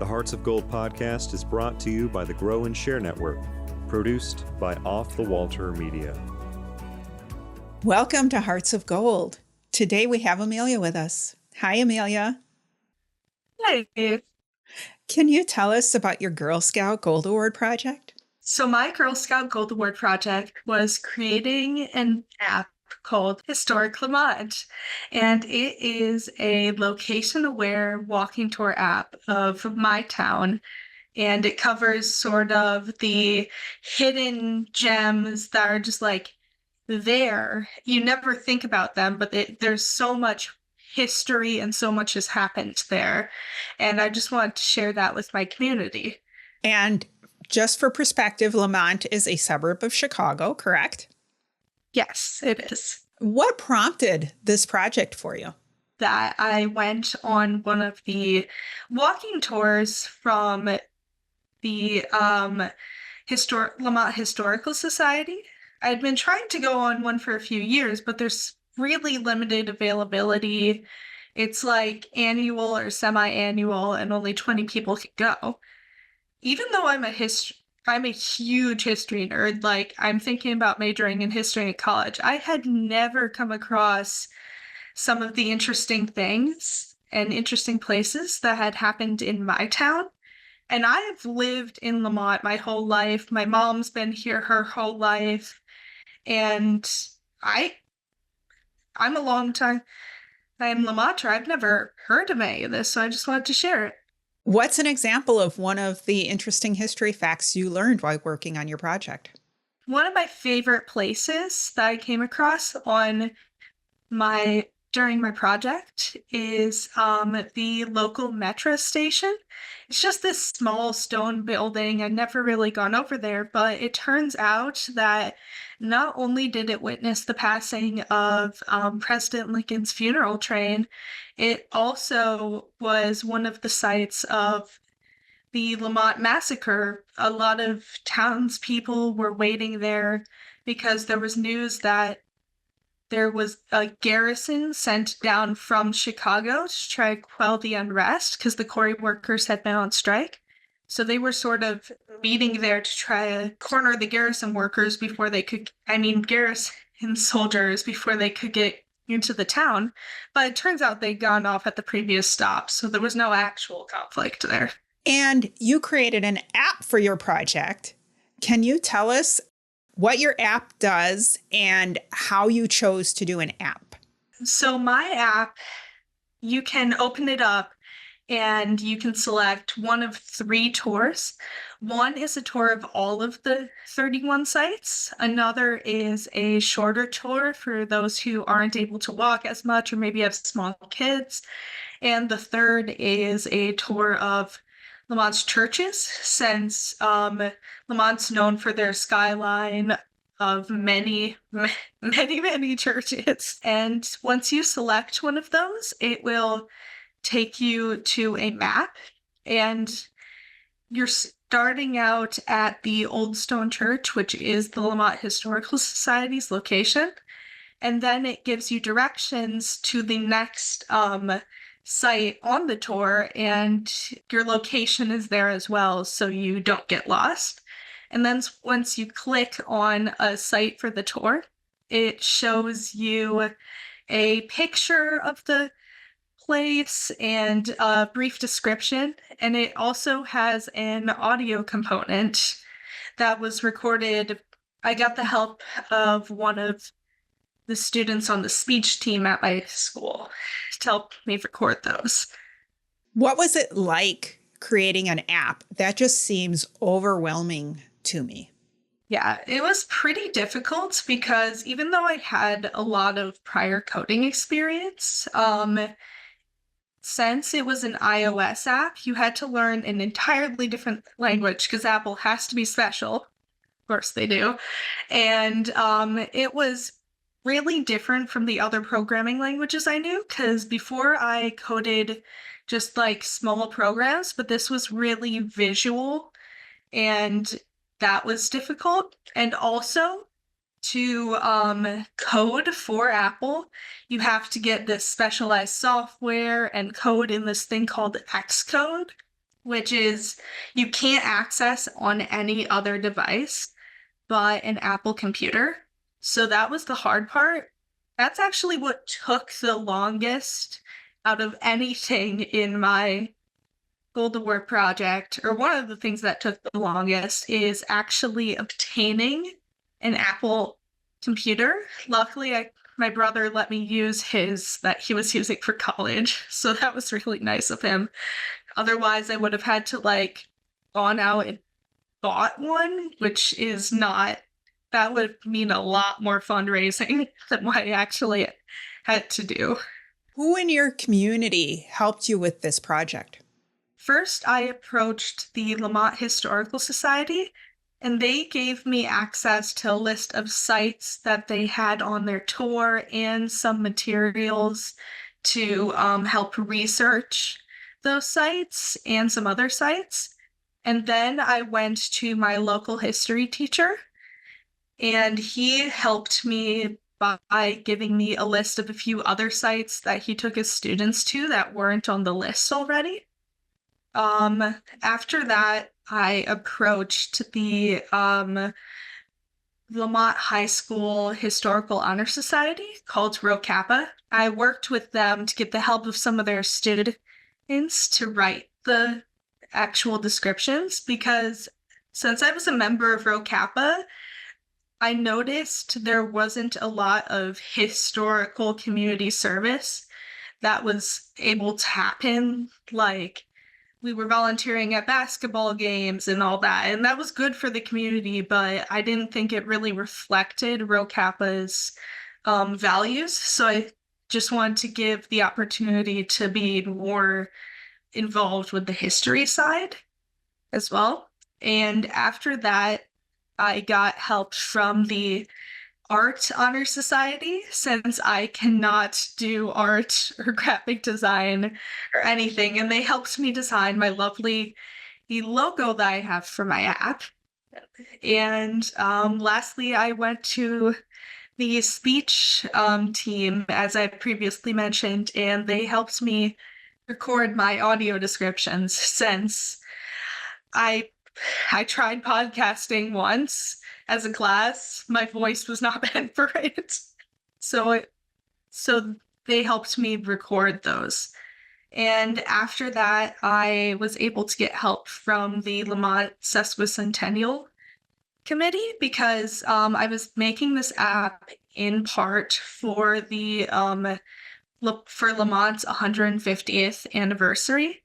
The Hearts of Gold podcast is brought to you by the Grow and Share Network, produced by Off the Walter Media. Welcome to Hearts of Gold. Today we have Amelia with us. Hi, Amelia. Hi. Can you tell us about your Girl Scout Gold Award project? So my Girl Scout Gold Award project was creating an app called Historic Lamont, and it is a location-aware walking tour app of my town, and it covers sort of the hidden gems that are just like there. You never think about them, but there's so much history and so much has happened there, and I just wanted to share that with my community. And just for perspective, Lamont is a suburb of Chicago, correct? Yes, it is. What prompted this project for you? That I went on one of the walking tours from the Lamont Historical Society. I'd been trying to go on one for a few years, but there's really limited availability. It's like annual or semi-annual, and only 20 people could go. Even though I'm a huge history nerd, like I'm thinking about majoring in history in college, I had never come across some of the interesting things and interesting places that had happened in my town. And I have lived in Lamont my whole life. My mom's been here her whole life. And I'm a long time Lamonter. I've never heard of any of this, so I just wanted to share it. What's an example of one of the interesting history facts you learned while working on your project? One of my favorite places that I came across during my project is the local metro station. It's just this small stone building. I'd never really gone over there, but it turns out that not only did it witness the passing of President Lincoln's funeral train, it also was one of the sites of the Lamont Massacre. A lot of townspeople were waiting there because there was news that there was a garrison sent down from Chicago to try to quell the unrest because the quarry workers had been on strike. So they were sort of meeting there to try to corner the garrison workers garrison soldiers before they could get into the town. But it turns out they'd gone off at the previous stop, so there was no actual conflict there. And you created an app for your project. Can you tell us what your app does and how you chose to do an app? So my app, you can open it up and you can select one of 3 tours. One is a tour of all of the 31 sites. Another is a shorter tour for those who aren't able to walk as much or maybe have small kids. And the third is a tour of Lamont's churches, since Lamont's known for their skyline of many, many churches. And once you select one of those, it will take you to a map, and you're starting out at the Old Stone Church, which is the Lamont Historical Society's location. And then it gives you directions to the next site on the tour, and your location is there as well, so you don't get lost. And then once you click on a site for the tour, it shows you a picture of the place and a brief description, and it also has an audio component that was recorded. I got the help of one of the students on the speech team at my school to help me record those. What was it like creating an app? That just seems overwhelming to me. Yeah, it was pretty difficult because even though I had a lot of prior coding experience, since it was an iOS app, you had to learn an entirely different language because Apple has to be special. Of course they do. And it was really different from the other programming languages I knew, because before I coded just like small programs, but this was really visual, and that was difficult. And also to code for Apple, you have to get this specialized software and code in this thing called Xcode, which is you can't access on any other device but an Apple computer. So that was the hard part. That's actually what took the longest out of anything in my Gold Award project, or one of the things that took the longest is actually obtaining an Apple computer. Luckily, my brother let me use his that he was using for college, so that was really nice of him. Otherwise, I would have had to gone out and bought one, which is not, that would mean a lot more fundraising than what I actually had to do. Who in your community helped you with this project? First, I approached the Lamont Historical Society, and they gave me access to a list of sites that they had on their tour and some materials to help research those sites and some other sites. And then I went to my local history teacher, and he helped me by giving me a list of a few other sites that he took his students to that weren't on the list already. After that, I approached the Lamont High School Historical Honor Society called Rho Kappa. I worked with them to get the help of some of their students to write the actual descriptions, because since I was a member of Rho Kappa, I noticed there wasn't a lot of historical community service that was able to happen. We were volunteering at basketball games and all that, and that was good for the community, but I didn't think it really reflected Rho Kappa's values, so I just wanted to give the opportunity to be more involved with the history side as well. And after that, I got help from the Art Honor Society, since I cannot do art or graphic design or anything, and they helped me design my lovely logo that I have for my app. And lastly, I went to the speech team, as I previously mentioned, and they helped me record my audio descriptions, since I tried podcasting once as a class. My voice was not meant for it. So they helped me record those. And after that, I was able to get help from the Lamont Sesquicentennial Committee, because I was making this app in part for the for Lamont's 150th anniversary,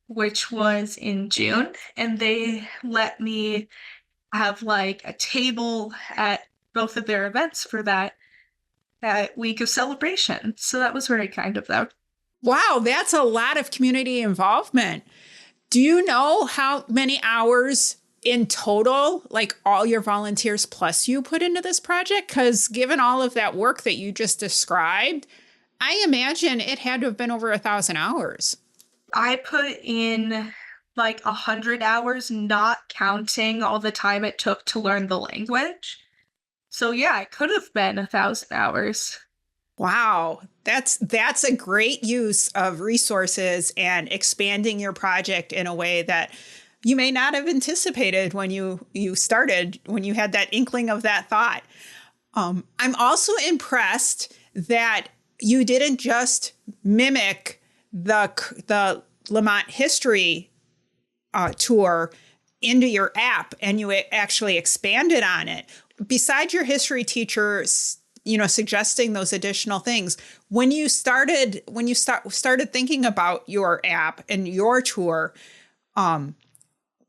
which was in June, and they let me have a table at both of their events for that week of celebration. So that was very kind of them. Wow, that's a lot of community involvement. Do you know how many hours in total, all your volunteers plus you, put into this project? Because given all of that work that you just described, I imagine it had to have been over 1,000 hours. I put in 100 hours, not counting all the time it took to learn the language. So yeah, it could have been 1,000 hours. Wow, that's a great use of resources and expanding your project in a way that you may not have anticipated when you started, when you had that inkling of that thought. I'm also impressed that you didn't just mimic the Lamont history tour into your app, and you actually expanded on it. Besides your history teacher, suggesting those additional things, when you started thinking about your app and your tour,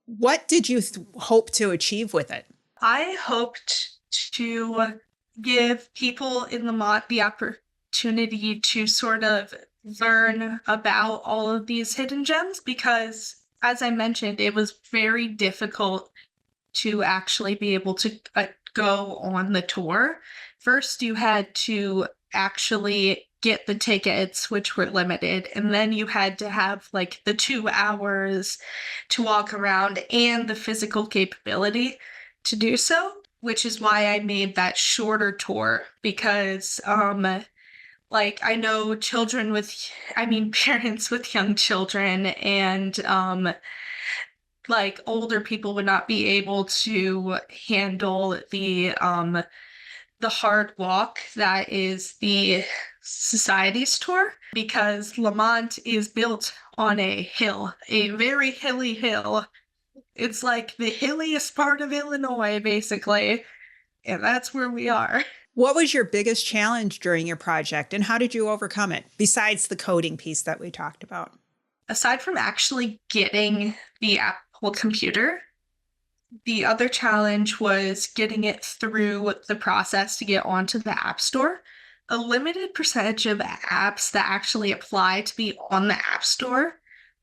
what did you hope to achieve with it? I hoped to give people in Lamont the opportunity to sort of learn about all of these hidden gems, because, as I mentioned, it was very difficult to actually be able to go on the tour. First, you had to actually get the tickets, which were limited, and then you had to have the 2 hours to walk around and the physical capability to do so, which is why I made that shorter tour, because Like, I know parents with young children and like older people would not be able to handle the hard walk that is the Society's tour, because Lamont is built on a hill, a very hilly hill. It's like the hilliest part of Illinois, basically, and that's where we are. What was your biggest challenge during your project, and how did you overcome it, besides the coding piece that we talked about? Aside from actually getting the Apple computer, the other challenge was getting it through the process to get onto the App Store. A limited percentage of apps that actually apply to be on the App Store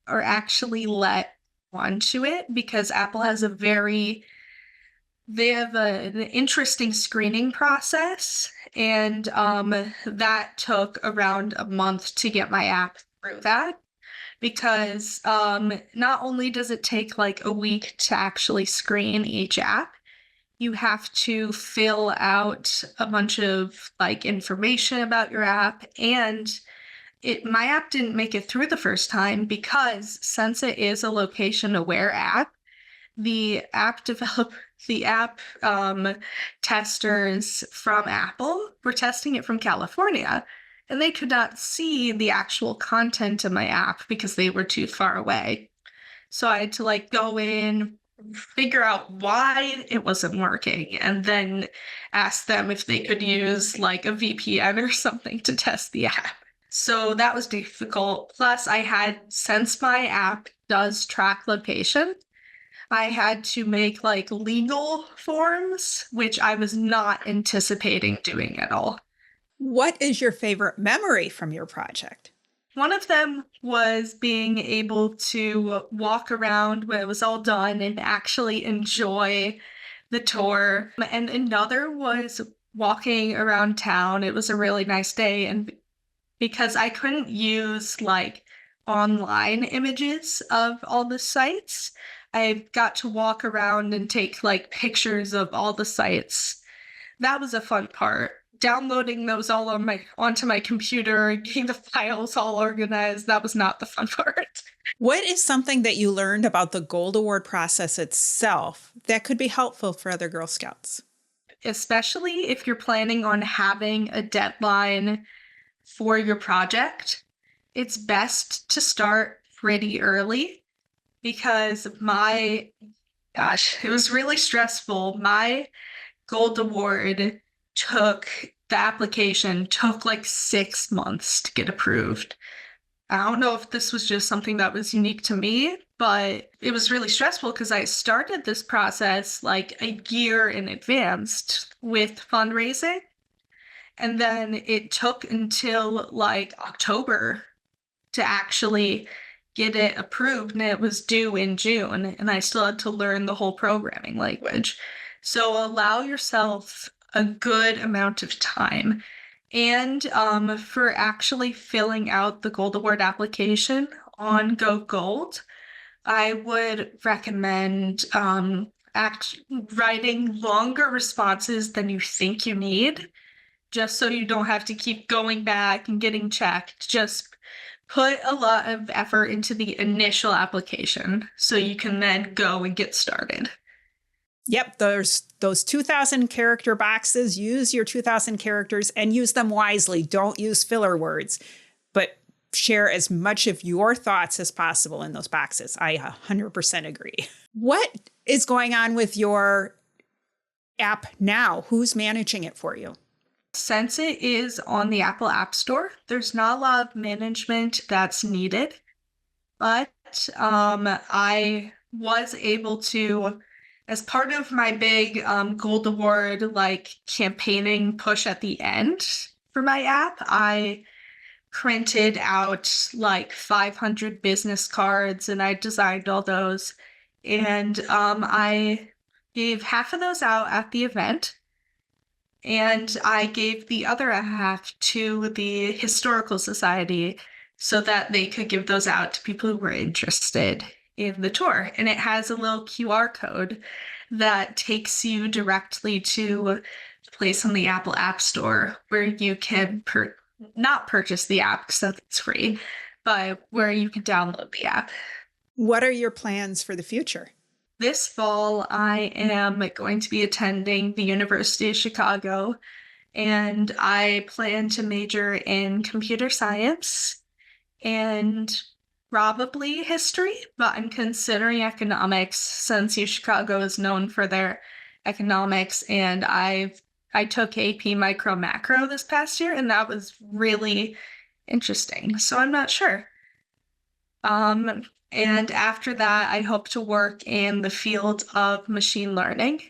are actually let onto it, because Apple has they have an interesting screening process, and that took around a month to get my app through that. Because not only does it take like a week to actually screen each app, you have to fill out a bunch of like information about your app, and my app didn't make it through the first time because, since it is a location aware app, the app testers from Apple were testing it from California, and they could not see the actual content of my app because they were too far away. So I had to like go in, figure out why it wasn't working, and then ask them if they could use like a VPN or something to test the app. So that was difficult. Plus, since my app does track location, I had to make like legal forms, which I was not anticipating doing at all. What is your favorite memory from your project? One of them was being able to walk around when it was all done and actually enjoy the tour. And another was walking around town. It was a really nice day, and because I couldn't use like online images of all the sites, I got to walk around and take like pictures of all the sites. That was a fun part. Downloading those all onto my computer, getting the files all organized, that was not the fun part. What is something that you learned about the Gold Award process itself that could be helpful for other Girl Scouts? Especially if you're planning on having a deadline for your project, it's best to start pretty early, because it was really stressful. My Gold Award the application took like 6 months to get approved. I don't know if this was just something that was unique to me, but it was really stressful because I started this process like a year in advance with fundraising. And then it took until like October to actually get it approved, and it was due in June, and I still had to learn the whole programming language. So allow yourself a good amount of time. And for actually filling out the Gold Award application on Go Gold, I would recommend writing longer responses than you think you need, just so you don't have to keep going back and getting checked. Just put a lot of effort into the initial application so you can then go and get started. Yep, there's those 2,000 character boxes. Use your 2,000 characters and use them wisely. Don't use filler words, but share as much of your thoughts as possible in those boxes. I 100% agree. What is going on with your app now? Who's managing it for you? Since it is on the Apple App Store, there's not a lot of management that's needed, but I was able to, as part of my big Gold Award like campaigning push at the end for my app, I printed out like 500 business cards, and I designed all those, and I gave half of those out at the event. And I gave the other half to the Historical Society so that they could give those out to people who were interested in the tour. And it has a little QR code that takes you directly to the place on the Apple App Store where you can not purchase the app because that's free, but where you can download the app. What are your plans for the future? This fall, I am going to be attending the University of Chicago, and I plan to major in computer science and probably history, but I'm considering economics since U Chicago is known for their economics, and I took AP Micro Macro this past year, and that was really interesting. So I'm not sure. And after that, I hope to work in the field of machine learning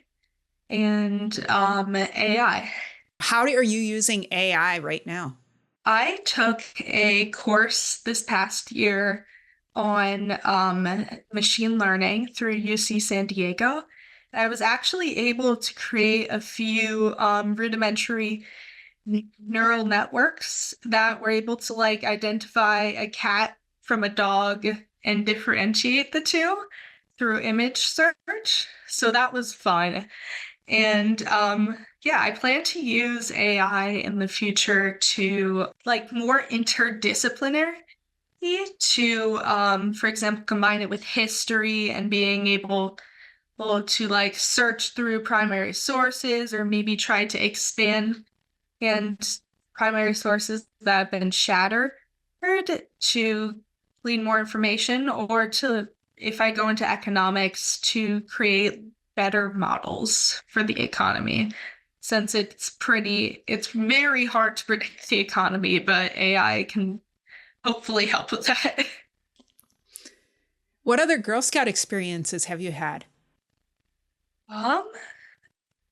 and AI. How are you using AI right now? I took a course this past year on machine learning through UC San Diego. I was actually able to create a few rudimentary neural networks that were able to like identify a cat from a dog and differentiate the two through image search. So that was fun. And yeah, I plan to use AI in the future to like more interdisciplinary to, for example, combine it with history and being able to like search through primary sources or maybe try to expand and primary sources that have been shattered to glean more information, or to, if I go into economics, to create better models for the economy. Since it's very hard to predict the economy, but AI can hopefully help with that. What other Girl Scout experiences have you had?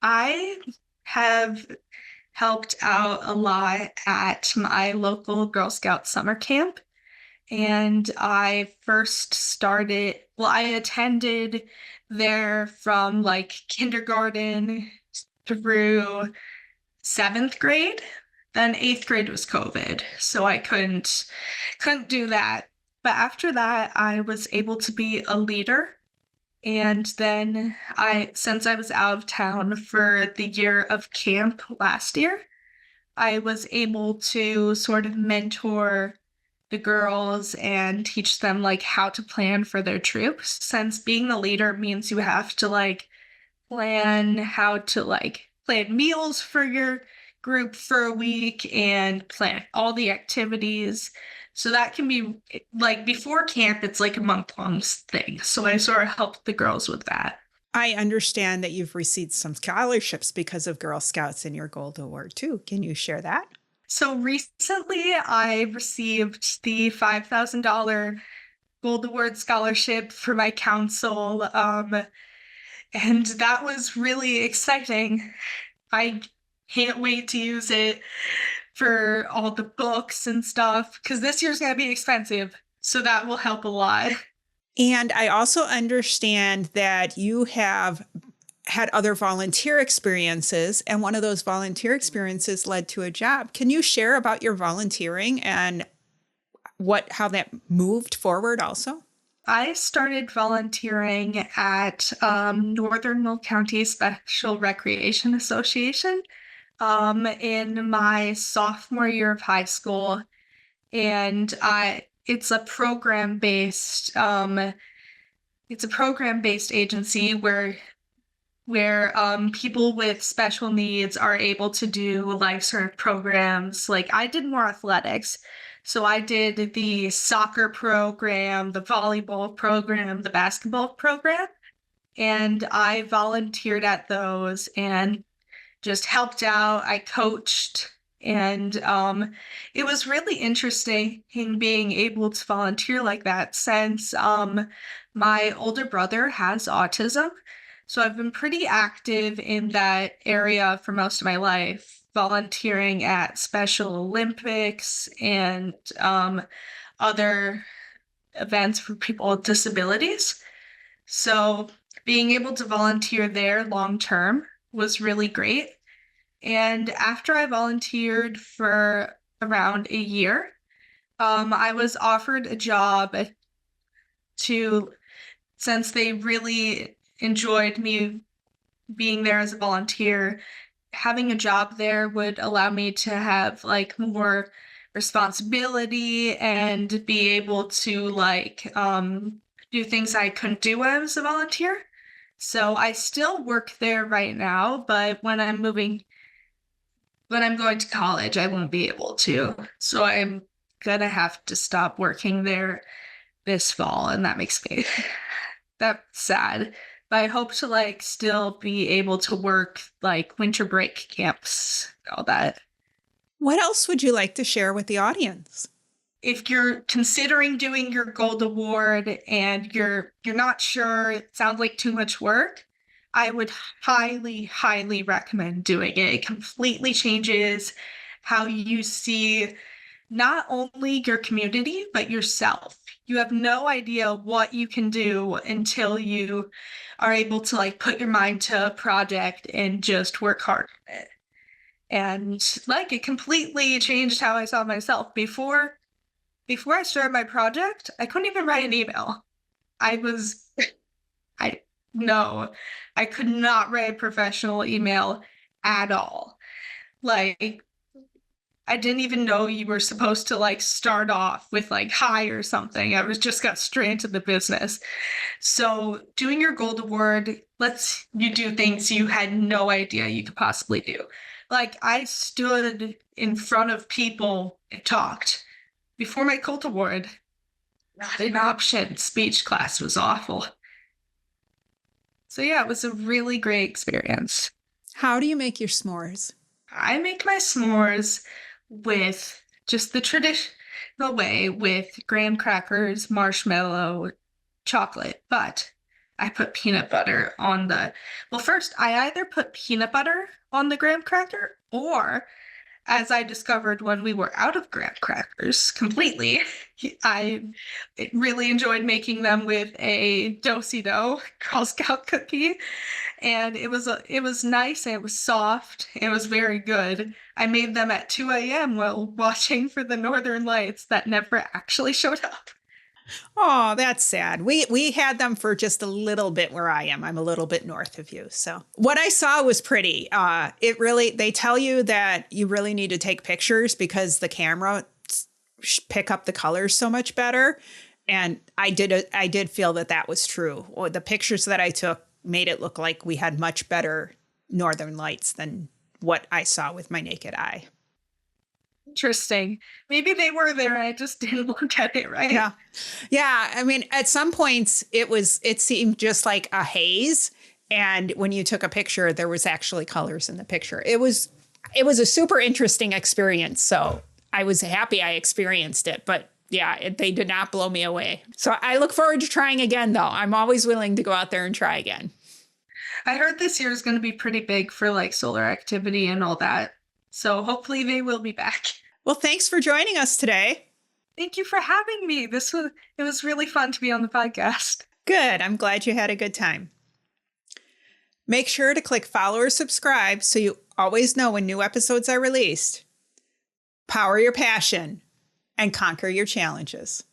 I have helped out a lot at my local Girl Scout summer camp. And I first started, I attended there from like kindergarten through 7th grade. Then 8th grade was COVID, so I couldn't do that. But after that, I was able to be a leader. And then since I was out of town for the year of camp last year, I was able to sort of mentor the girls and teach them like how to plan for their troops, since being the leader means you have to like plan how to like plan meals for your group for a week and plan all the activities. So that can be like before camp, it's like a month-long thing. So I sort of helped the girls with that. I understand that you've received some scholarships because of Girl Scouts in your Gold Award too. Can you share that? So recently I received the $5,000 Gold Award scholarship for my council. And that was really exciting. I can't wait to use it for all the books and stuff, because this year's going to be expensive. So that will help a lot. And I also understand that you have had other volunteer experiences, and one of those volunteer experiences led to a job. Can you share about your volunteering and how that moved forward also? I started volunteering at Northern Mill County Special Recreation Association in my sophomore year of high school, and it's a program-based agency where people with special needs are able to do like certain programs. Like I did more athletics. So I did the soccer program, the volleyball program, the basketball program, and I volunteered at those and just helped out. I coached, and it was really interesting in being able to volunteer like that, since my older brother has autism. So I've been pretty active in that area for most of my life, volunteering at Special Olympics and other events for people with disabilities. So being able to volunteer there long term was really great. And after I volunteered for around a year, I was offered a job since they really enjoyed me being there as a volunteer, having a job there would allow me to have like more responsibility and be able to do things I couldn't do when I was a volunteer. So I still work there right now, but when I'm going to college, I won't be able to. So I'm gonna have to stop working there this fall, and that makes me that's sad. But I hope to still be able to work winter break camps, all that. What else would you like to share with the audience? If you're considering doing your gold award and you're not sure, it sounds like too much work, I would highly, highly recommend doing it. It completely changes how you see not only your community, but yourself. You have no idea what you can do until you are able to put your mind to a project and just work hard on it. And it completely changed how I saw myself. Before I started my project, I couldn't even write an email. I could not write a professional email at all. I didn't even know you were supposed to start off with hi or something. I just got straight into the business. So doing your gold award lets you do things you had no idea you could possibly do. I stood in front of people and talked. Before my gold award, not an option. Speech class was awful. So yeah, it was a really great experience. How do you make your s'mores? I make my s'mores with just the traditional way, with graham crackers, marshmallow, chocolate, but I put peanut butter on first I either put peanut butter on the graham cracker, or as I discovered when we were out of graham crackers completely, I really enjoyed making them with a do-si-do Girl Scout cookie. And it was nice, and it was soft. It was very good. I made them at 2 a.m. while watching for the Northern Lights that never actually showed up. Oh, that's sad. We had them for just a little bit where I am. I'm a little bit north of you. So what I saw was pretty. They tell you that you really need to take pictures because the camera pick up the colors so much better. And I did feel that was true. Or the pictures that I took made it look like we had much better Northern Lights than what I saw with my naked eye. Interesting. Maybe they were there. I just didn't look at it right. Yeah. Yeah. I mean, at some points it seemed just like a haze. And when you took a picture, there was actually colors in the picture. It was a super interesting experience. So I was happy I experienced it, but yeah, they did not blow me away. So I look forward to trying again, though. I'm always willing to go out there and try again. I heard this year is going to be pretty big for solar activity and all that. So hopefully they will be back. Well, thanks for joining us today. Thank you for having me. It was really fun to be on the podcast. Good. I'm glad you had a good time. Make sure to click follow or subscribe so you always know when new episodes are released. Power your passion and conquer your challenges.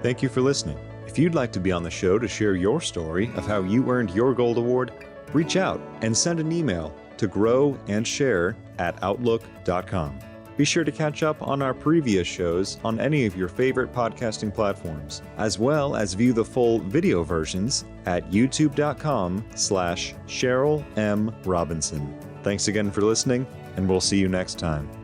Thank you for listening. If you'd like to be on the show to share your story of how you earned your gold award, reach out and send an email to growandsshare@outlook.com. Be sure to catch up on our previous shows on any of your favorite podcasting platforms, as well as view the full video versions at youtube.com/Cheryl M. Robinson. Thanks again for listening, and we'll see you next time.